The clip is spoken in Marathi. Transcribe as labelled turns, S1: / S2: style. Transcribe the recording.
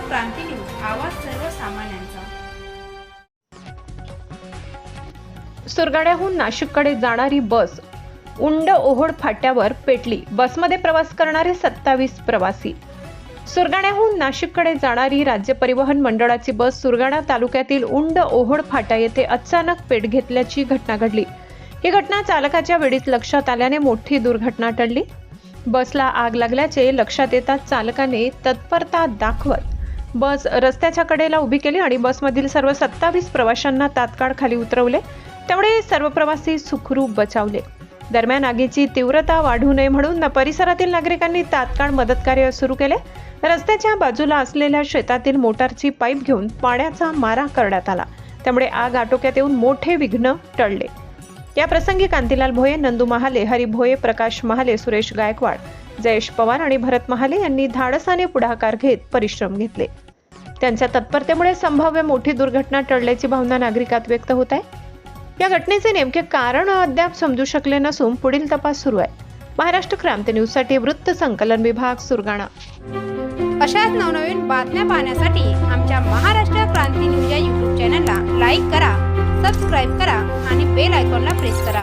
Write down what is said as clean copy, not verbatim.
S1: क्रांती न्यूज, आवाज सर्वसामान्यांचा।
S2: सुरगाड्याहून नाशिककडे जाणारी बस उंड ओहोळ फाट्यावर पेटली। बसमध्ये प्रवास करणारे 27 प्रवासी। सुरगाड्याहून नाशिककडे जाणारी राज्य परिवहन मंडळाची बस सुरगाणा तालुक्यातील उंड ओहोळ फाटा येथे अचानक पेट घेतल्याची घटना घडली। ही घटना चालकाच्या वेळीच लक्षात आल्याने मोठी दुर्घटना टळली। बसला आग लागल्याचे लक्षात येताच चालकाने तत्परता दाखवत बस रस्त्याच्या कडेला उभी केली आणि बसमधील सर्व 27 प्रवाशांना तात्काळ खाली उतरवले। त्यामुळे सर्व प्रवासी सुखरूप बचावले। दरम्यान आगीची तीव्रता वाढू नये म्हणून परिसरातील नागरिकांनी तात्काळ मदत कार्य सुरू केले। रस्त्याच्या बाजूला असलेल्या शेतातील मोटारची पाईप घेऊन पाण्याचा मारा करण्यात आला। त्यामुळे आग आटोक्यात येऊन मोठे विघ्न टळले। या प्रसंगी कांतीलाल भोये, नंदू महाले, हरी भोये, प्रकाश महाले, सुरेश गायकवाड, जयेश पवार आणि भरत महाले यांनी धाडसाने पुढाकार घेत परिश्रम घेतले। त्यांच्या तत्परतेमुळे संभाव्य मोठी दुर्घटना टळल्याची भावना नागरिकात व्यक्त होत आहे। या घटनेचे नेमके कारण अद्याप समजू शकले नसून पुढील तपास सुरू आहे। महाराष्ट्र क्रांती न्यूज साठी वृत्त संकलन विभाग, सुरगाणा।
S1: अशाच नवनवीन बातम्या पाहण्यासाठी आमच्या महाराष्ट्र क्रांती न्यूज या YouTube चॅनलला लाईक करा, सबस्क्राईब करा आणि बेल आयकॉनला प्रेस करा।